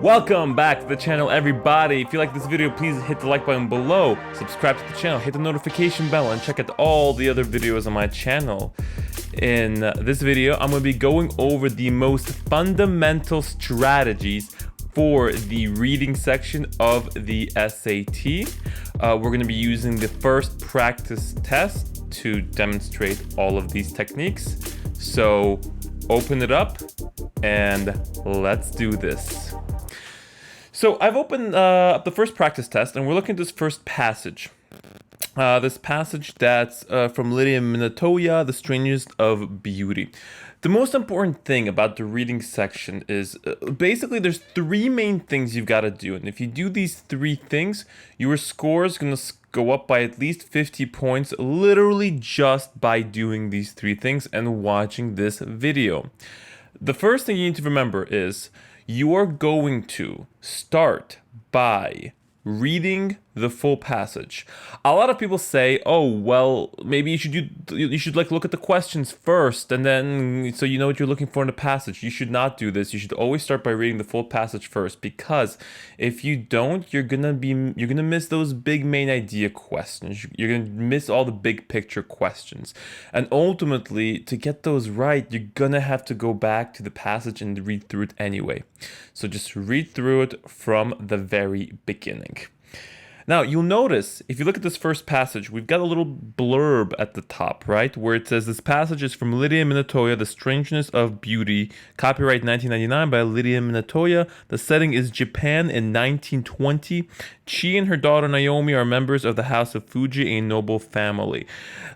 Welcome back to the channel, everybody. If you like this video, please hit the like button below, subscribe to the channel, hit the notification bell, and check out all the other videos on my channel. In this video, I'm going to be going over the most fundamental strategies for the reading section of the SAT. We're going to be using the first practice test to demonstrate all of these techniques. So open it up and let's do this. So I've opened up the first practice test, and we're looking at this first passage. This passage that's from Lydia Minatoya, The Strangest of Beauty. The most important thing about the reading section is basically there's three main things you've got to do. And if you do these three things, your score is going to go up by at least 50 points, literally just by doing these three things and watching this video. The first thing you need to remember is you are going to start by reading the full passage. A lot of people say, "Oh, well, maybe you should like look at the questions first, and then so you know what you're looking for in the passage." You should not do this. You should always start by reading the full passage first, because if you don't, you're gonna miss those big main idea questions. You're gonna miss all the big picture questions, and ultimately, to get those right, you're gonna have to go back to the passage and read through it anyway. So just read through it from the very beginning. Now, you'll notice, if you look at this first passage, we've got a little blurb at the top, right? Where it says, this passage is from Lydia Minatoya, The Strangeness of Beauty, copyright 1999 by Lydia Minatoya. The setting is Japan in 1920. Chi and her daughter Naomi are members of the House of Fuji, a noble family.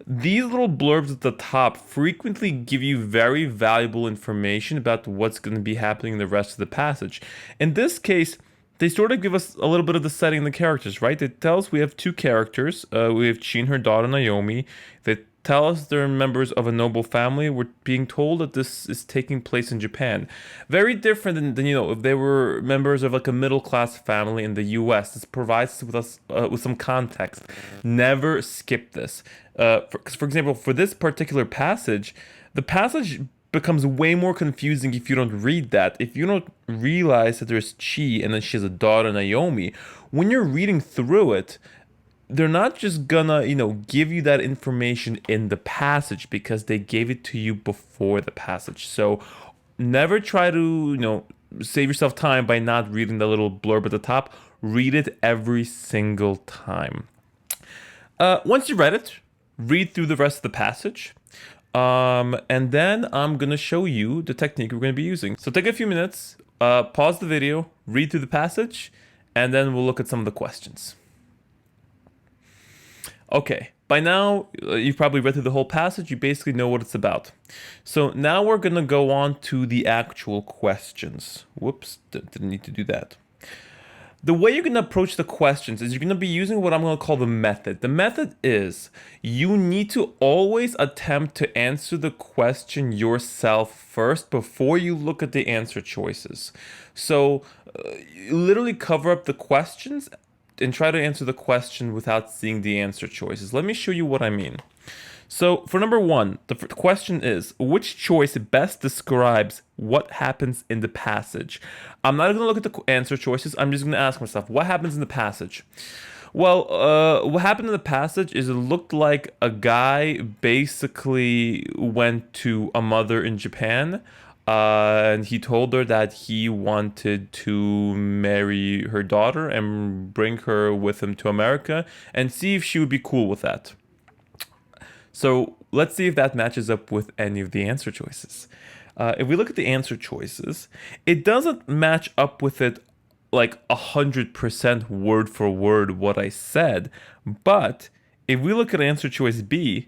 These little blurbs at the top frequently give you very valuable information about what's going to be happening in the rest of the passage. In this case, they sort of give us a little bit of the setting and the characters, right? They tell us we have two characters. We have Chi and her daughter Naomi. They tell us they're members of a noble family. We're being told that this is taking place in Japan. Very different than if they were members of like a middle-class family in the US. This provides us with some context. Never skip this. For example, for this particular passage, the passage becomes way more confusing if you don't read that. If you don't realize that there's Chi and then she has a daughter, Naomi, when you're reading through it, they're not just gonna, give you that information in the passage because they gave it to you before the passage. So never try to, save yourself time by not reading the little blurb at the top. Read it every single time. Once you read it, read through the rest of the passage. And then I'm going to show you the technique we're going to be using. So take a few minutes, pause the video, read through the passage, and then we'll look at some of the questions. Okay, by now, you've probably read through the whole passage. You basically know what it's about. So now we're going to go on to the actual questions. Whoops, didn't need to do that. The way you're going to approach the questions is you're going to be using what I'm going to call the method. The method is you need to always attempt to answer the question yourself first before you look at the answer choices. So literally cover up the questions and try to answer the question without seeing the answer choices. Let me show you what I mean. So for number one, the question is, which choice best describes what happens in the passage? I'm not going to look at the answer choices. I'm just going to ask myself, what happens in the passage? Well, what happened in the passage is it looked like a guy basically went to a mother in Japan, and he told her that he wanted to marry her daughter and bring her with him to America and see if she would be cool with that. So let's see if that matches up with any of the answer choices. If we look at the answer choices, it doesn't match up with it like 100% word for word what I said. But if we look at answer choice B,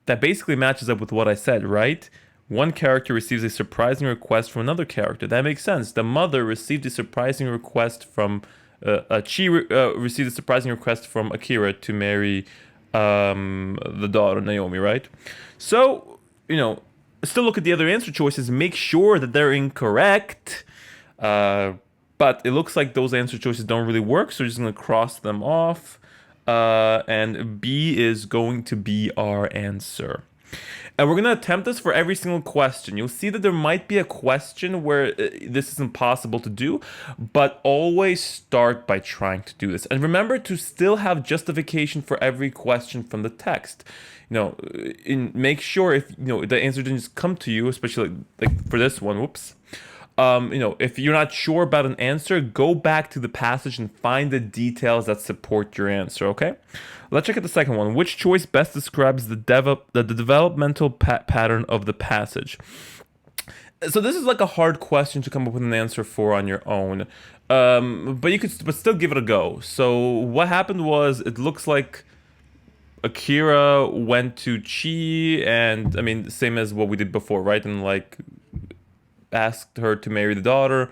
that basically matches up with what I said, right? One character receives a surprising request from another character. That makes sense. The mother received a surprising request from Chi received a surprising request from Akira to marry the daughter Naomi, right? So, still look at the other answer choices, make sure that they're incorrect. But it looks like those answer choices don't really work, so we're just going to cross them off. And B is going to be our answer. And we're going to attempt this for every single question. You'll see that there might be a question where this is impossible to do, but always start by trying to do this. And remember to still have justification for every question from the text. Make sure if the answer didn't just come to you, especially like for this one, whoops. If you're not sure about an answer, go back to the passage and find the details that support your answer, okay? Let's check out the second one. Which choice best describes the developmental pattern of the passage? So this is like a hard question to come up with an answer for on your own, but you could still give it a go. So what happened was, it looks like Akira went to Chi, and I mean, same as what we did before, right? And like asked her to marry the daughter,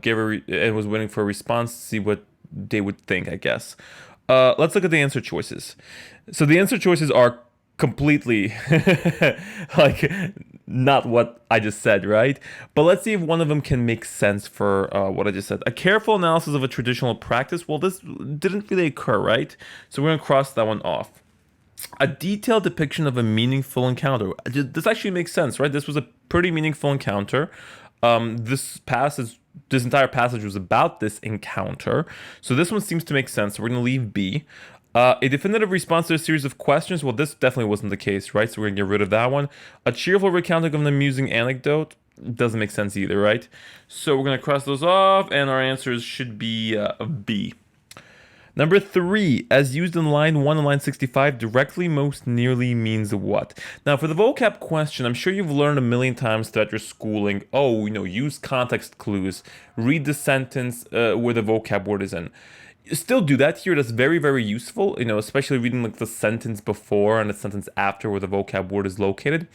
gave her and was waiting for a response to see what they would think, I guess. Let's look at the answer choices. So the answer choices are completely like not what I just said, right? But let's see if one of them can make sense for what I just said. A careful analysis of a traditional practice. Well, this didn't really occur, right? So we're gonna cross that one off. A detailed depiction of a meaningful encounter. This actually makes sense, right? This was a pretty meaningful encounter. This entire passage was about this encounter. So this one seems to make sense. So we're going to leave B. A definitive response to a series of questions. Well, this definitely wasn't the case, right? So we're going to get rid of that one. A cheerful recounting of an amusing anecdote. Doesn't make sense either, right? So we're going to cross those off, and our answers should be B. Number 3, as used in line 1 and line 65, directly most nearly means what? Now, for the vocab question, I'm sure you've learned a million times throughout your schooling, use context clues, read the sentence where the vocab word is in. Still do that here. That's very, very useful, especially reading like the sentence before and the sentence after where the vocab word is located.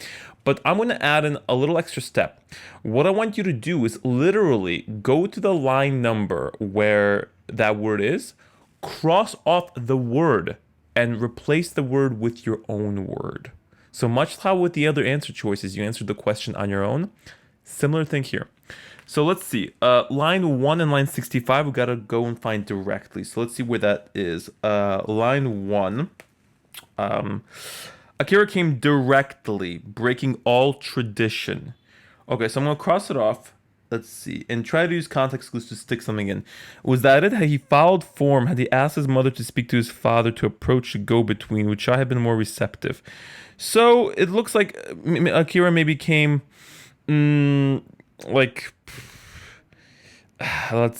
But I'm going to add in a little extra step. What I want you to do is literally go to the line number where that word is, cross off the word, and replace the word with your own word. So much how with the other answer choices, you answered the question on your own. Similar thing here. So let's see. Line 1 and line 65, we got to go and find directly. So let's see where that is. Line 1. Akira came directly, breaking all tradition. Okay, so I'm going to cross it off. Let's see. And try to use context clues to stick something in. Was that it? Had he followed form? Had he asked his mother to speak to his father to approach the go-between? Would Chai have been more receptive? So it looks like Akira maybe came, let's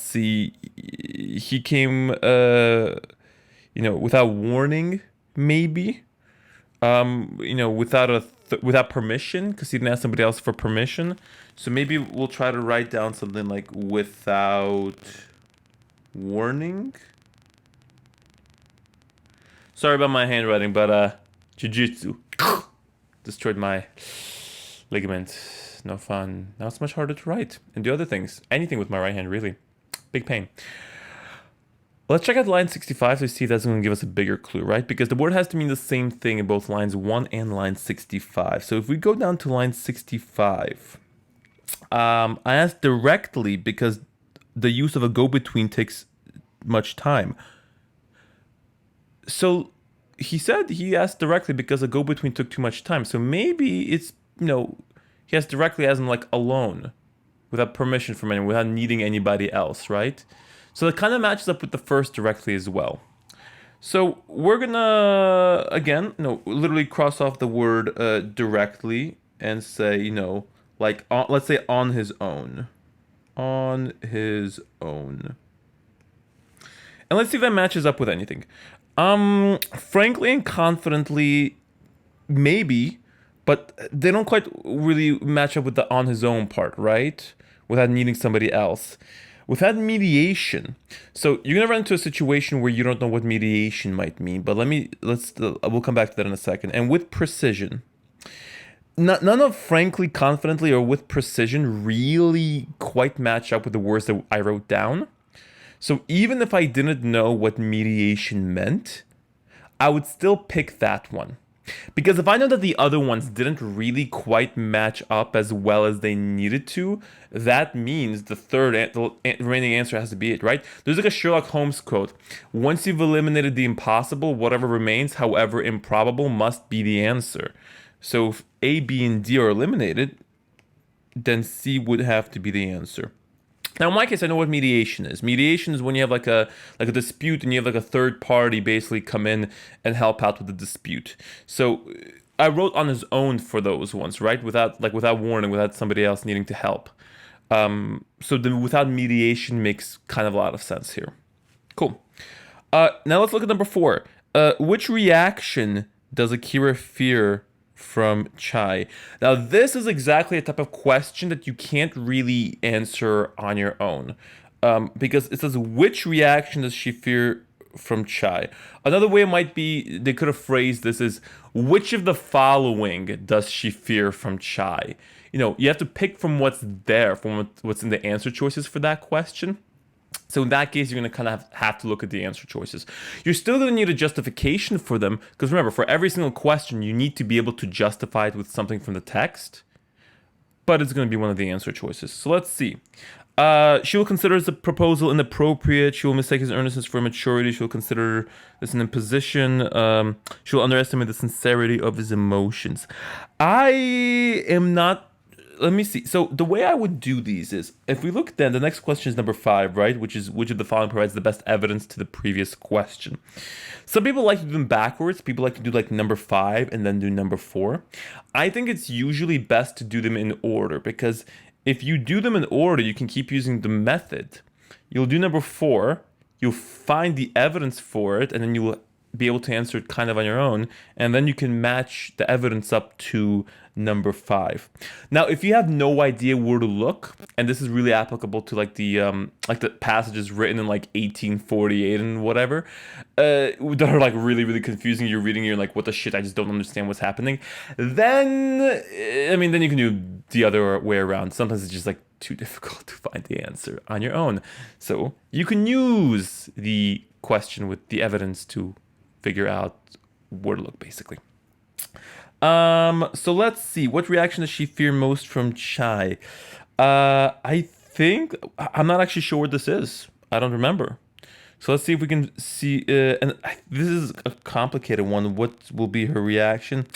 see. He came, without warning, maybe. Without permission, because he didn't ask somebody else for permission. So maybe we'll try to write down something like without warning. Sorry about my handwriting, but jujitsu destroyed my ligament. No fun. Now it's much harder to write and do other things. Anything with my right hand, really. Big pain. Let's check out line 65 to see if that's going to give us a bigger clue, right? Because the word has to mean the same thing in both lines 1 and line 65. So if we go down to line 65, I asked directly because the use of a go-between takes much time. So he asked directly because a go-between took too much time. So maybe it's, he asked directly as in like alone, without permission from anyone, without needing anybody else, right? So that kind of matches up with the first directly as well. So we're gonna, again, literally cross off the word directly and say, let's say on his own. On his own. And let's see if that matches up with anything. Frankly and confidently, maybe, but they don't quite really match up with the on his own part, right? Without needing somebody else. Without mediation, so you're gonna run into a situation where you don't know what mediation might mean. But we'll come back to that in a second. And with precision, none of frankly, confidently, or with precision really quite match up with the words that I wrote down. So even if I didn't know what mediation meant, I would still pick that one. Because if I know that the other ones didn't really quite match up as well as they needed to, that means the remaining answer has to be it, right? There's like a Sherlock Holmes quote. Once you've eliminated the impossible, whatever remains, however improbable, must be the answer. So if A, B, and D are eliminated, then C would have to be the answer. Now, in my case, I know what mediation is. Mediation is when you have like a dispute and you have like a third party basically come in and help out with the dispute. So I wrote on his own for those ones, right? Without warning, without somebody else needing to help. So the without mediation makes kind of a lot of sense here. Cool. Now let's look at number 4. Which reaction does Akira fear from Chai? Now this is exactly a type of question that you can't really answer on your own, because it says which reaction does she fear from Chai. Another way it might be, they could have phrased this as which of the following does she fear from Chai? You know, you have to pick from what's there, from what's in the answer choices for that question. So in that case, you're going to kind of have to look at the answer choices. You're still going to need a justification for them, because remember, for every single question, you need to be able to justify it with something from the text, but it's going to be one of the answer choices. So let's see. She will consider the proposal inappropriate. She will mistake his earnestness for maturity. She will consider this an imposition. She will underestimate the sincerity of his emotions. I am not. Let me see. So the way I would do these is, if we look then, the next question is number 5, right? Which is, which of the following provides the best evidence to the previous question? Some people like to do them backwards. People like to do like number 5 and then do number 4. I think it's usually best to do them in order, because if you do them in order, you can keep using the method. You'll do number 4, you'll find the evidence for it, and then you will be able to answer it kind of on your own, and then you can match the evidence up to number 5. Now, if you have no idea where to look, and this is really applicable to like the passages written in like 1848 and whatever, that are like really confusing. You're reading, you're like, what the shit? I just don't understand what's happening. Then, I mean, then you can do the other way around. Sometimes it's just like too difficult to find the answer on your own, so you can use the question with the evidence to figure out where to look, basically. So let's see. What reaction does she fear most from Chai? I think I'm not actually sure what this is. I don't remember. So let's see if we can see. And this is a complicated one. What will be her reaction?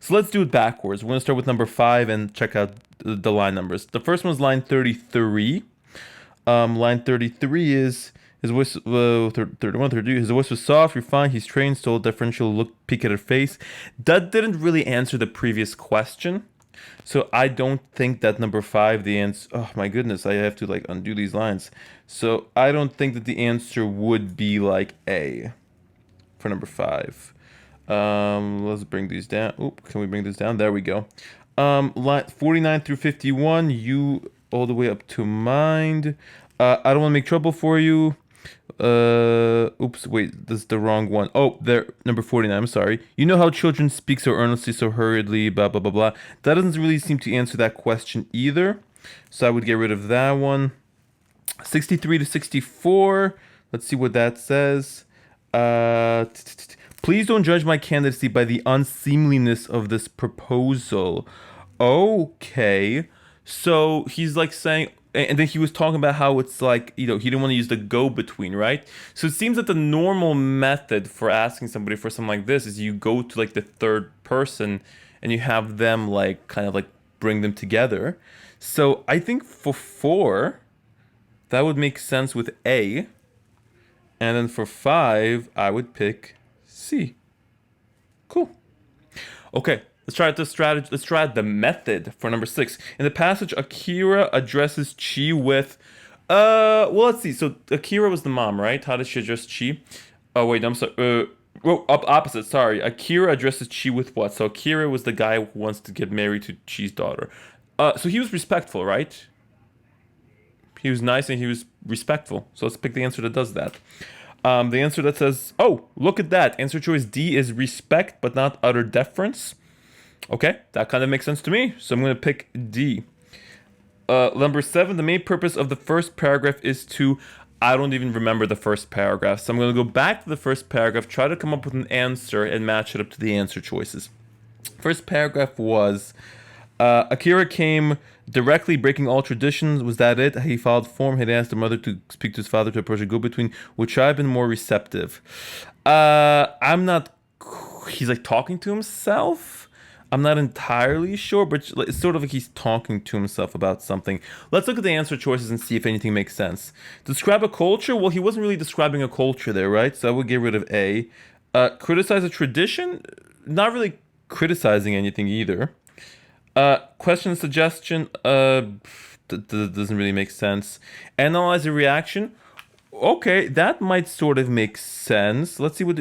So let's do it backwards. We're gonna start with number 5 and check out the line numbers. The first one is line 33. Line 33 is. His voice, 31, 32, his voice was soft, refined, he's trained, stole deferential look, peek at her face. That didn't really answer the previous question. So I don't think that number 5, the answer, oh my goodness, I have to like undo these lines. So I don't think that the answer would be like A for number 5. Let's bring these down. Oop, can we bring this down? There we go. Line 49 through 51, you all the way up to mind. I don't want to make trouble for you. Oops, wait, this is the wrong one. Oh, there, number 49, I'm sorry. You know how children speak so earnestly, so hurriedly, blah, blah, blah, blah. That doesn't really seem to answer that question either. So I would get rid of that one. 63 to 64. Let's see what that says. Please don't judge my candidacy by the unseemliness of this proposal. Okay. So he's like saying, and then he was talking about how it's like, you know, he didn't want to use the go-between, right? So it seems that the normal method for asking somebody for something like this is you go to like the third person and you have them like kind of like bring them together. So I think for 4, that would make sense with A. And then for 5, I would pick C. Cool. Okay. Let's try the strategy. Let's try the method for number 6. In the passage, Akira addresses Chi with, well, let's see. So Akira was the mom, right? How does she address Chi? Oh wait, I'm sorry. Well, opposite. Sorry. Akira addresses Chi with what? So Akira was the guy who wants to get married to Chi's daughter. So he was respectful, right? He was nice and he was respectful. So let's pick the answer that does that. The answer that says, oh, look at that. Answer choice D is respect, but not utter deference. Okay, that kind of makes sense to me, so I'm going to pick D. Number 7, the main purpose of the first paragraph is to, I don't even remember the first paragraph, so I'm going to go back to the first paragraph, try to come up with an answer, and match it up to the answer choices. First paragraph was, Akira came directly, breaking all traditions. Was that it? He followed form, had asked the mother to speak to his father to approach a go-between, which I've been more receptive. I'm not, he's like talking to himself. I'm not entirely sure, but it's sort of like he's talking to himself about something. Let's look at the answer choices and see if anything makes sense. Describe a culture? Well, he wasn't really describing a culture there, right? So I would get rid of A. Criticize a tradition? Not really criticizing anything either. Question suggestion? Doesn't really make sense. Analyze a reaction? Okay, that might sort of make sense. Let's see what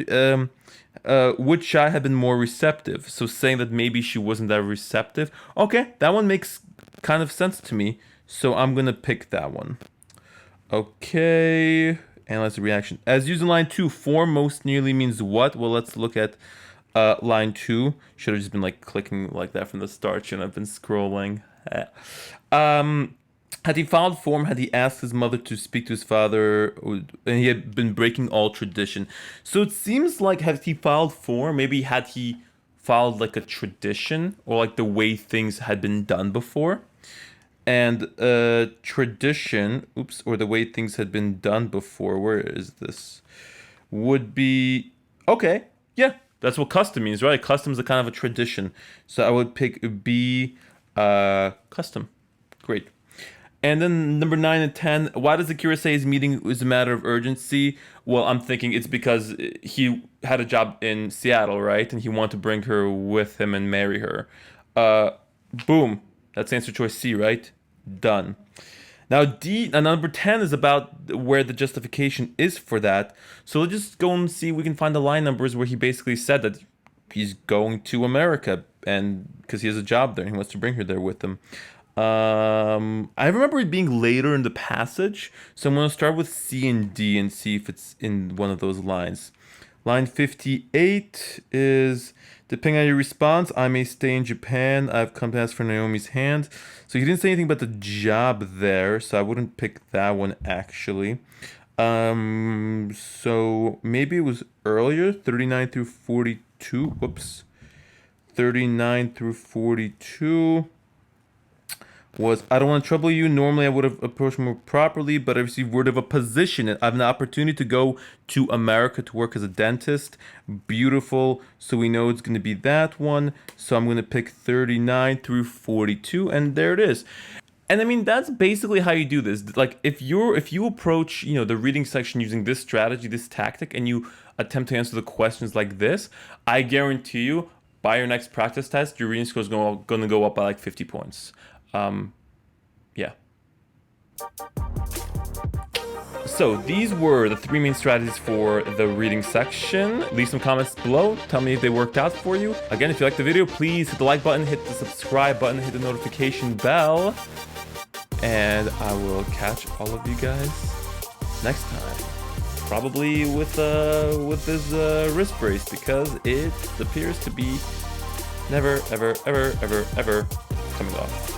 would Shai have been more receptive? So saying that maybe she wasn't that receptive. Okay, that one makes kind of sense to me. So I'm gonna pick that one. Okay, analyze the reaction. As used in line 2, form most nearly means what? Well, let's look at line 2. Should have just been like clicking like that from the start. Shouldn't have been scrolling. Had he filed form, had he asked his mother to speak to his father, and he had been breaking all tradition. So it seems like had he filed form, maybe had he filed like a tradition or like the way things had been done before. And tradition, or the way things had been done before, where is this? Would be, okay, yeah, that's what custom means, right? Custom is a kind of a tradition. So I would pick B, custom. Great. And then number 9 and 10, why does Akira say his meeting is a matter of urgency? Well, I'm thinking it's because he had a job in Seattle, right? And he wanted to bring her with him and marry her. Boom. That's answer choice C, right? Done. Now number 10 is about where the justification is for that. So let's just go and see if we can find the line numbers where he basically said that he's going to America and because he has a job there and he wants to bring her there with him. I remember it being later in the passage, so I'm going to start with C and D and see if it's in one of those lines. Line 58 is, depending on your response, I may stay in Japan. I've come to ask for Naomi's hand. So he didn't say anything about the job there, so I wouldn't pick that one actually. So maybe it was earlier, 39 through 42. Whoops. 39 through 42. Was, I don't want to trouble you. Normally I would have approached more properly, but I received word of a position. I have an opportunity to go to America to work as a dentist. Beautiful. So we know it's going to be that one. So I'm going to pick 39 through 42, and there it is. And I mean, that's basically how you do this. Like if you approach, the reading section using this strategy, this tactic, and you attempt to answer the questions like this, I guarantee you, by your next practice test, your reading score is going to go up by like 50 points. Yeah. So these were the 3 main strategies for the reading section. Leave some comments below. Tell me if they worked out for you. Again, if you liked the video, please hit the like button, hit the subscribe button, hit the notification bell. And I will catch all of you guys next time. Probably with this wrist brace, because it appears to be never, ever, ever, ever, ever coming off.